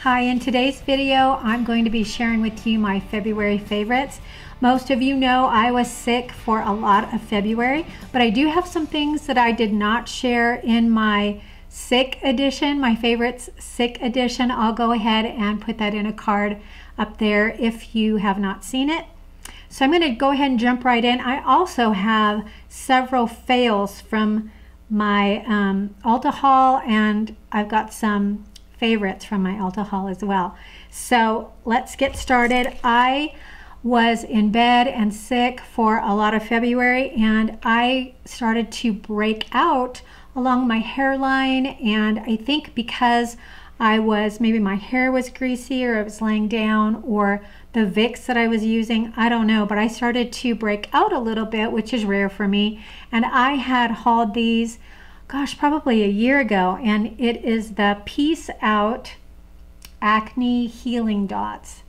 Hi, in today's video, I'm going to be sharing with you my February favorites. Most of you know I was sick for a lot of February, but I do have some things that I did not share in my sick edition, my favorites sick edition. I'll go ahead and put that in a card up there if you have not seen it. So I'm going to go ahead and jump right in. I also have several fails from my ULTA haul, and I've got some favorites from my ULTA haul as well. So let's get started. I was in bed and sick for a lot of February, and I started to break out along my hairline, and I think because maybe my hair was greasy, or I was laying down, or the Vicks that I was using, I don't know, but I started to break out a little bit, which is rare for me. And I had hauled these, gosh, probably a year ago, and it is the Peace Out Acne Healing Dots.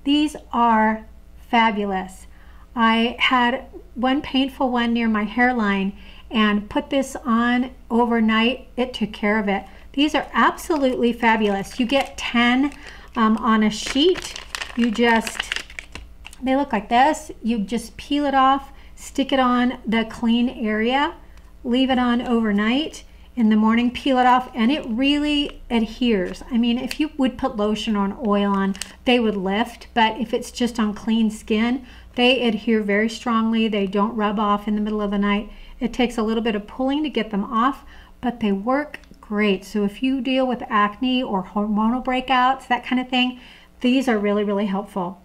These are fabulous. I had one painful one near my hairline and put this on overnight. It took care of it. These are absolutely fabulous. You get 10 on a sheet. They look like this. You just peel it off, stick it on the clean area, leave it on overnight. In the morning, peel it off, and it really adheres. I mean, if you would put lotion or an oil on, they would lift, but if it's just on clean skin, they adhere very strongly. They don't rub off in the middle of the night. It takes a little bit of pulling to get them off, but they work great. So if you deal with acne or hormonal breakouts, that kind of thing, these are really, really helpful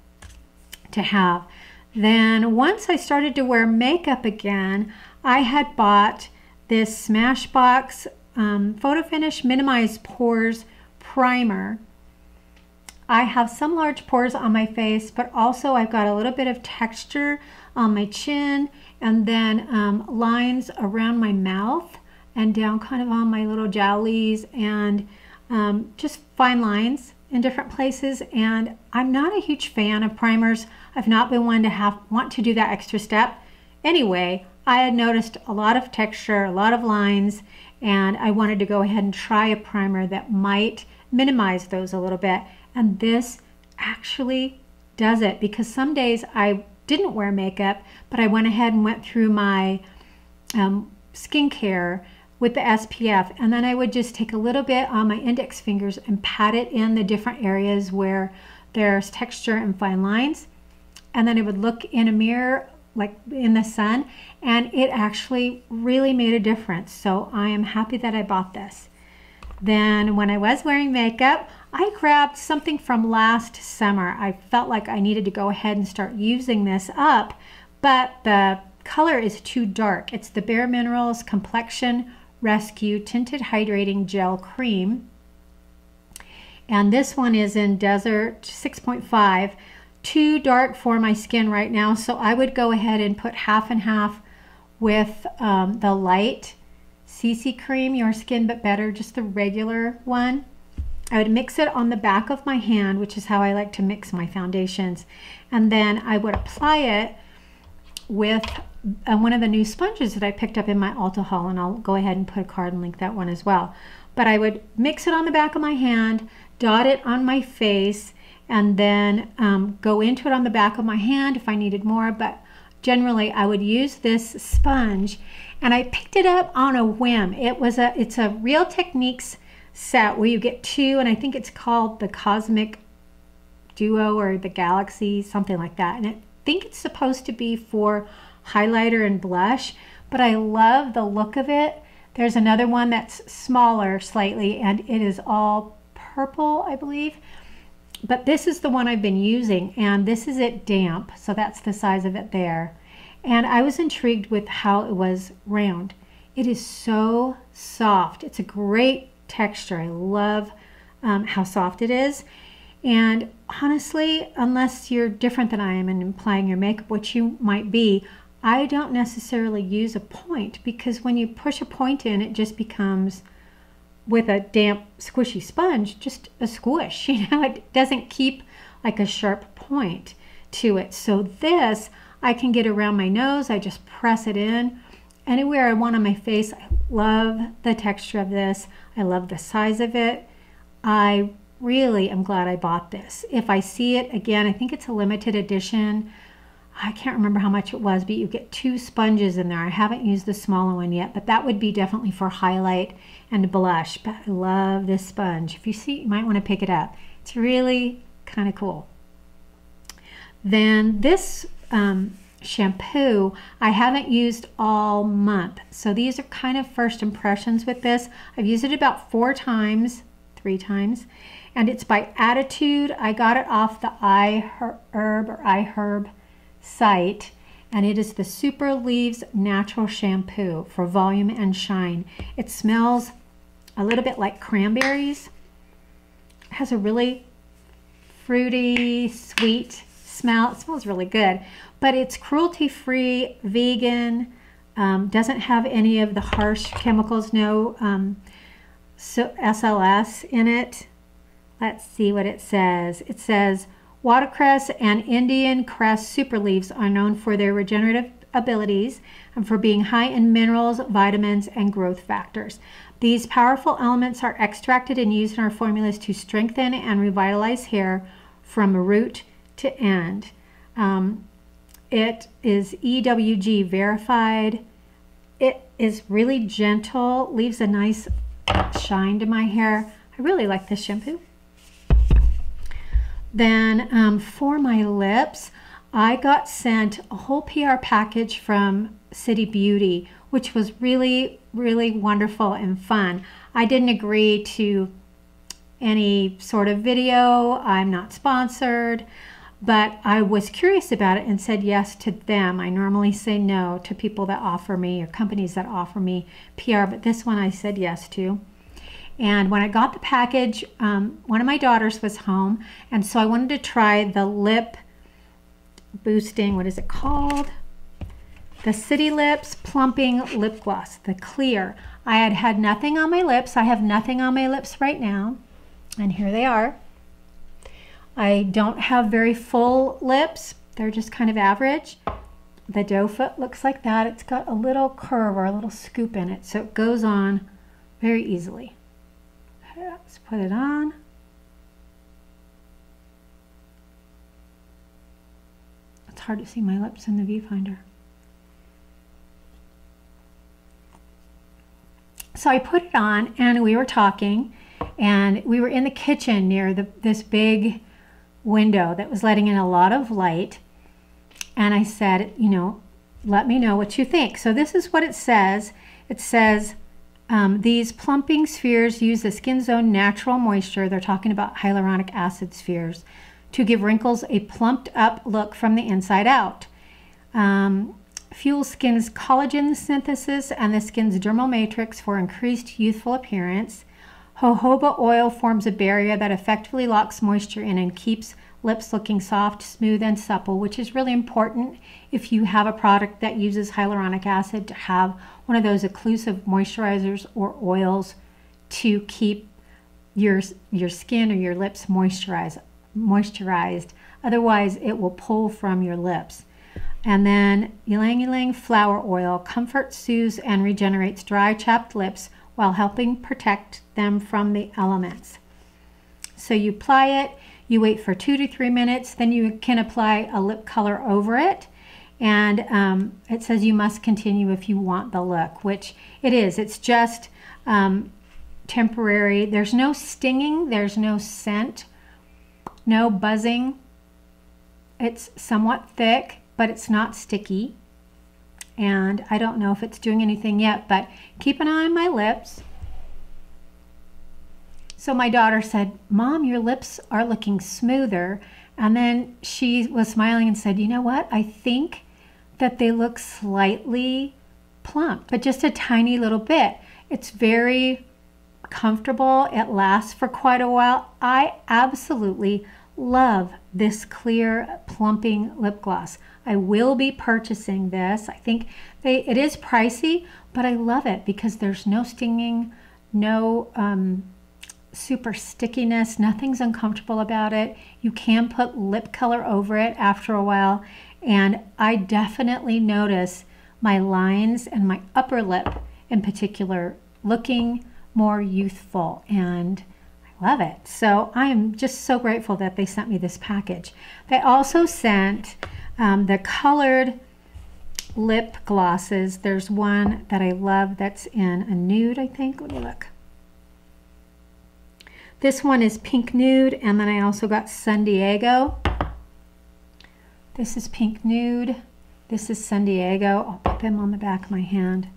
to have. Then once I started to wear makeup again, I had bought this Smashbox Photo Finish Minimize Pores Primer. I have some large pores on my face, but also I've got a little bit of texture on my chin, and then lines around my mouth and down kind of on my little jowlies, and just fine lines in different places. And I'm not a huge fan of primers. I've not been one to want to do that extra step. Anyway, I had noticed a lot of texture, a lot of lines, and I wanted to go ahead and try a primer that might minimize those a little bit. And this actually does it, because some days I didn't wear makeup, but I went ahead and went through my skincare with the SPF, and then I would just take a little bit on my index fingers and pat it in the different areas where there's texture and fine lines. And then I would look in a mirror, like in the sun, and it actually really made a difference. So I am happy that I bought this. Then when I was wearing makeup, I grabbed something from last summer. I felt like I needed to go ahead and start using this up, but the color is too dark. It's the Bare Minerals Complexion Rescue Tinted Hydrating Gel Cream. And this one is in Desert 6.5. Too dark for my skin right now, so I would go ahead and put half and half with the light CC cream, Your Skin But Better, just the regular one. I would mix it on the back of my hand, which is how I like to mix my foundations, and then I would apply it with one of the new sponges that I picked up in my ULTA haul, and I'll go ahead and put a card and link that one as well. But I would mix it on the back of my hand, dot it on my face, and then go into it on the back of my hand if I needed more. But generally I would use this sponge, and I picked it up on a whim. It's a Real Techniques set where you get two, and I think it's called the Cosmic Duo or the Galaxy, something like that. And I think it's supposed to be for highlighter and blush, but I love the look of it. There's another one that's smaller slightly, and it is all purple, I believe. But this is the one I've been using, and this is it damp, so that's the size of it there. And I was intrigued with how it was round. It is so soft. It's a great texture. I love how soft it is. And honestly, unless you're different than I am and applying your makeup, which you might be, I don't necessarily use a point, because when you push a point in, it just becomes, with a damp squishy sponge, just a squish. You know, it doesn't keep like a sharp point to it. So this I can get around my nose. I just press it in anywhere I want on my face. I love the texture of this. I love the size of it. I really am glad I bought this. If I see it again, I think it's a limited edition. I can't remember how much it was, but you get 2 sponges in there. I haven't used the smaller one yet, but that would be definitely for highlight and blush. But I love this sponge. If you see, you might want to pick it up. It's really kind of cool. Then this shampoo I haven't used all month. So these are kind of first impressions with this. I've used it about 3 times. And it's by Attitude. I got it off the iHerb site, and it is the Super Leaves Natural Shampoo for volume and shine. It smells a little bit like cranberries. It has a really fruity, sweet smell. It smells really good, but it's cruelty-free, vegan, doesn't have any of the harsh chemicals, no SLS in it. Let's see what it says. It says, watercress and Indian cress super leaves are known for their regenerative abilities and for being high in minerals, vitamins, and growth factors. These powerful elements are extracted and used in our formulas to strengthen and revitalize hair from root to end. It is EWG verified. It is really gentle, leaves a nice shine to my hair. I really like this shampoo. Then for my lips, I got sent a whole PR package from City Beauty, which was really, really wonderful and fun. I didn't agree to any sort of video. I'm not sponsored, but I was curious about it and said yes to them. I normally say no to people that offer me or companies that offer me PR, but this one I said yes to. And when I got the package, one of my daughters was home, and so I wanted to try the lip boosting, what is it called? The City Lips Plumping Lip Gloss, the clear. I had had nothing on my lips. I have nothing on my lips right now, and here they are. I don't have very full lips. They're just kind of average. The doe foot looks like that. It's got a little curve or a little scoop in it, so it goes on very easily. Let's put it on. It's hard to see my lips in the viewfinder. So I put it on and we were talking, and we were in the kitchen near this big window that was letting in a lot of light. And I said, you know, let me know what you think. So this is what it says. It says, these plumping spheres use the skin's own natural moisture, they're talking about hyaluronic acid spheres, to give wrinkles a plumped up look from the inside out. Fuel skin's collagen synthesis and the skin's dermal matrix for increased youthful appearance. Jojoba oil forms a barrier that effectively locks moisture in and keeps lips looking soft, smooth, and supple, which is really important if you have a product that uses hyaluronic acid, to have one of those occlusive moisturizers or oils to keep your skin or your lips moisturized. Otherwise, it will pull from your lips. And then ylang ylang flower oil comforts, soothes, and regenerates dry, chapped lips while helping protect them from the elements. So you apply it, you wait for 2 to 3 minutes, then you can apply a lip color over it. And it says you must continue if you want the look, which it is. It's just temporary. There's no stinging, there's no scent, no buzzing. It's somewhat thick, but it's not sticky. And I don't know if it's doing anything yet, but keep an eye on my lips. So my daughter said, Mom, your lips are looking smoother. And then she was smiling and said, you know what? I think that they look slightly plump, but just a tiny little bit. It's very comfortable. It lasts for quite a while. I absolutely love this clear plumping lip gloss. I will be purchasing this. I think it is pricey, but I love it because there's no stinging, no super stickiness, nothing's uncomfortable about it. You can put lip color over it after a while, and I definitely notice my lines and my upper lip in particular looking more youthful, and I love it. So I am just so grateful that they sent me this package. They also sent the colored lip glosses. There's one that I love that's in a nude, I think. Let me look. This one is pink nude, and then I also got San Diego. This is pink nude. This is San Diego. I'll put them on the back of my hand.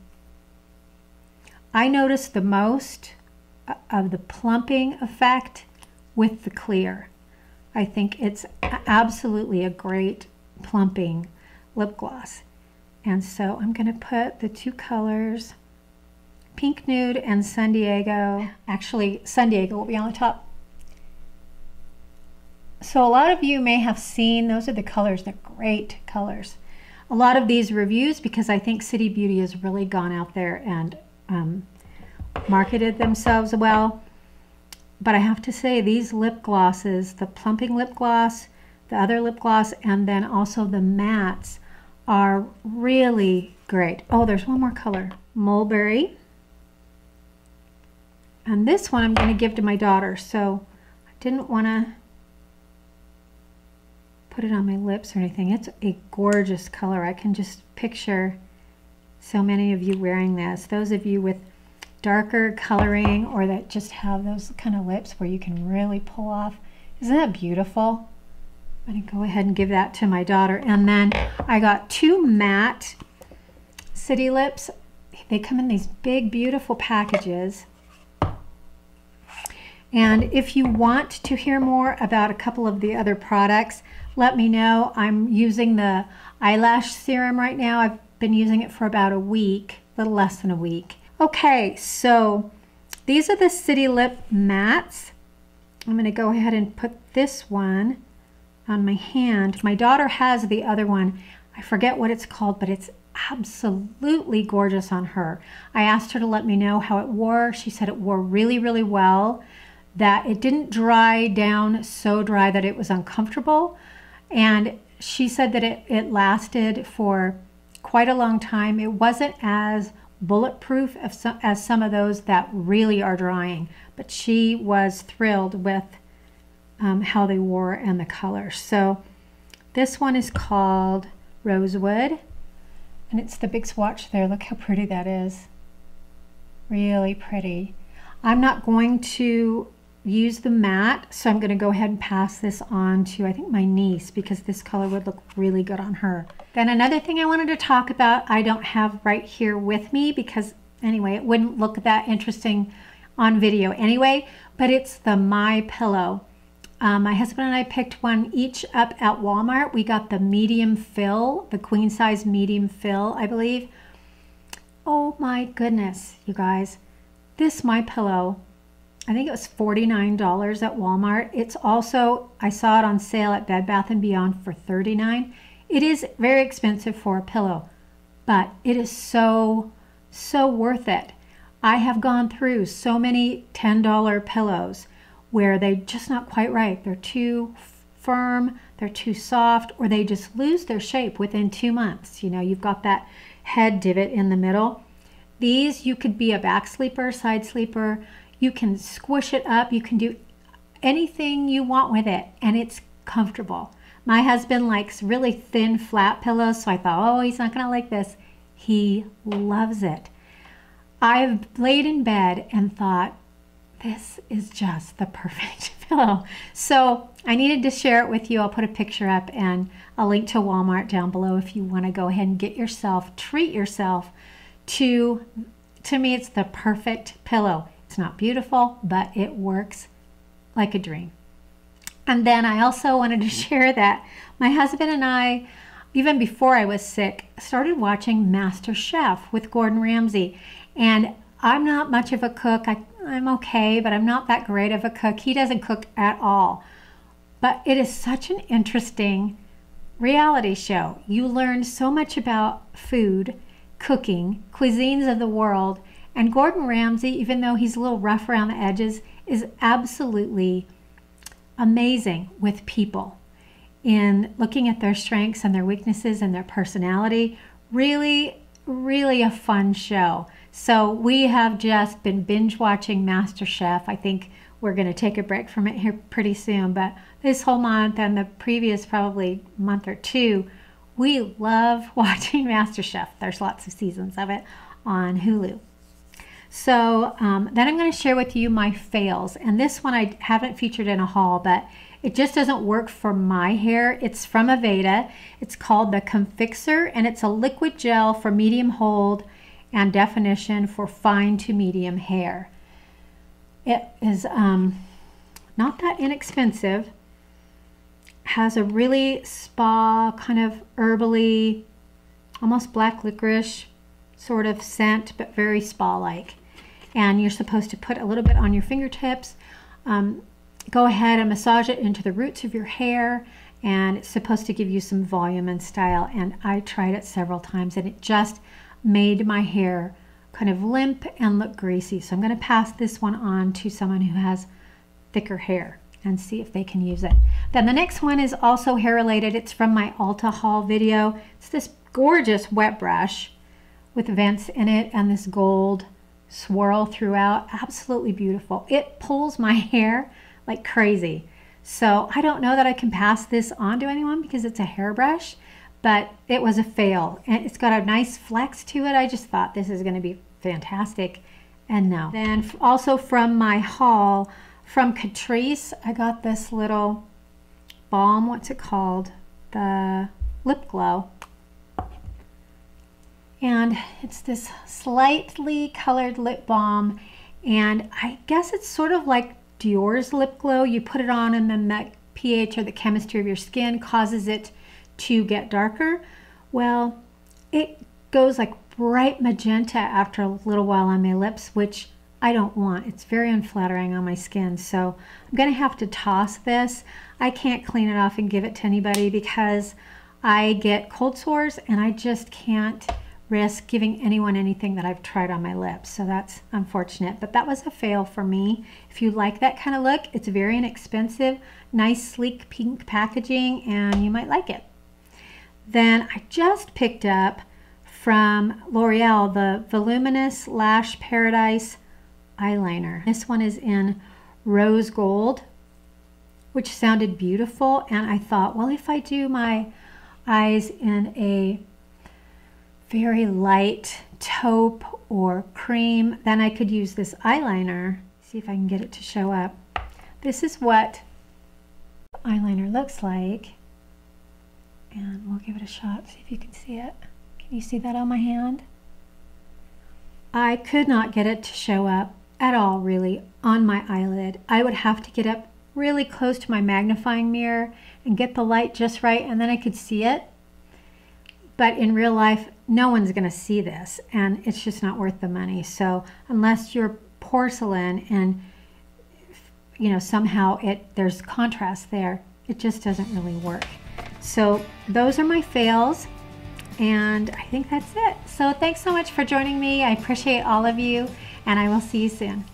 I noticed the most of the plumping effect with the clear. I think it's absolutely a great plumping lip gloss. And so I'm going to put the two colors, pink nude and San Diego. Actually, San Diego will be on the top. So a lot of you may have seen, those are the colors. They're great colors. A lot of these reviews, because I think City Beauty has really gone out there and marketed themselves well. But I have to say, these lip glosses, the plumping lip gloss, the other lip gloss, and then also the mattes are really great. Oh, there's one more color, mulberry. And this one I'm going to give to my daughter, so I didn't want to put it on my lips or anything. It's a gorgeous color. I can just picture so many of you wearing this. Those of you with darker coloring or that just have those kind of lips where you can really pull off. Isn't that beautiful? I'm going to go ahead and give that to my daughter. And then I got two matte City Lips. They come in these big, beautiful packages. And if you want to hear more about a couple of the other products, let me know. I'm using the eyelash serum right now. I've been using it for about a week, a little less than a week. Okay, so these are the City Lip mattes. I'm going to go ahead and put this one on my hand. My daughter has the other one. I forget what it's called, but it's absolutely gorgeous on her. I asked her to let me know how it wore. She said it wore really, really well, that it didn't dry down so dry that it was uncomfortable. And she said that it lasted for quite a long time. It wasn't as bulletproof as some of those that really are drying, but she was thrilled with how they wore and the color. So this one is called Rosewood, and it's the big swatch there. Look how pretty that is. Really pretty. I'm not going to use the matte, so I'm going to go ahead and pass this on to, I think, my niece, because this color would look really good on her. Then another thing I wanted to talk about, I don't have right here with me because anyway, it wouldn't look that interesting on video anyway, but it's the My Pillow. My husband and I picked one each up at Walmart. We got the medium fill, the queen size medium fill, I believe. Oh my goodness, you guys. This My Pillow, I think it was $49 at Walmart. It's also, I saw it on sale at Bed Bath & Beyond for $39. It is very expensive for a pillow, but it is so worth it. I have gone through so many $10 pillows where they're just not quite right. They're too firm, they're too soft, or they just lose their shape within 2 months. You know, you've got that head divot in the middle. These, you could be a back sleeper, side sleeper. You can squish it up. You can do anything you want with it, and it's comfortable. My husband likes really thin, flat pillows, so I thought, oh, he's not going to like this. He loves it. I've laid in bed and thought, this is just the perfect pillow. So I needed to share it with you. I'll put a picture up and a link to Walmart down below if you want to go ahead and get yourself, treat yourself to me, it's the perfect pillow. It's not beautiful, but it works like a dream. And then I also wanted to share that my husband and I, even before I was sick, started watching MasterChef with Gordon Ramsay. And I'm not much of a cook. I'm okay, but I'm not that great of a cook. He doesn't cook at all. But it is such an interesting reality show. You learn so much about food, cooking, cuisines of the world. And Gordon Ramsay, even though he's a little rough around the edges, is absolutely amazing with people in looking at their strengths and their weaknesses and their personality. Really, really a fun show. So we have just been binge watching MasterChef. I think we're going to take a break from it here pretty soon. But this whole month and the previous probably month or two, we love watching MasterChef. There's lots of seasons of it on Hulu. So then I'm going to share with you my fails. And this one I haven't featured in a haul, but it just doesn't work for my hair. It's from Aveda. It's called the Confixer, and it's a liquid gel for medium hold and definition for fine to medium hair. It is not that inexpensive. Has a really spa, kind of herbally, almost black licorice sort of scent, but very spa-like. And you're supposed to put a little bit on your fingertips. Go ahead and massage it into the roots of your hair, and it's supposed to give you some volume and style. And I tried it several times, and it just made my hair kind of limp and look greasy. So I'm going to pass this one on to someone who has thicker hair and see if they can use it. Then the next one is also hair related. It's from my ULTA haul video. It's this gorgeous wet brush with vents in it and this gold swirl throughout. Absolutely beautiful. It pulls my hair like crazy. So I don't know that I can pass this on to anyone because it's a hairbrush, but it was a fail. And it's got a nice flex to it. I just thought this is going to be fantastic, and no. Then also from my haul from Catrice, I got this little balm. What's it called? The lip glow. And it's this slightly colored lip balm, and I guess it's sort of like Dior's lip glow. You put it on and then the pH or the chemistry of your skin causes it to get darker. Well, it goes like bright magenta after a little while on my lips, which I don't want. It's very unflattering on my skin. So I'm going to have to toss this. I can't clean it off and give it to anybody because I get cold sores and I just can't risk giving anyone anything that I've tried on my lips. So that's unfortunate, but that was a fail for me. If you like that kind of look, it's very inexpensive, nice sleek pink packaging, and you might like it. Then I just picked up from L'Oreal the Voluminous Lash Paradise eyeliner. This one is in rose gold, which sounded beautiful, and I thought, well, if I do my eyes in a very light taupe or cream, then I could use this eyeliner. See if I can get it to show up. This is what eyeliner looks like, and we'll give it a shot, see if you can see it. Can you see that on my hand? I could not get it to show up at all, really, on my eyelid. I would have to get up really close to my magnifying mirror and get the light just right, and then I could see it. But in real life, no one's going to see this, and it's just not worth the money. So unless you're porcelain and somehow there's contrast there, it just doesn't really work. So those are my fails, and I think that's it. So thanks so much for joining me. I appreciate all of you, and I will see you soon.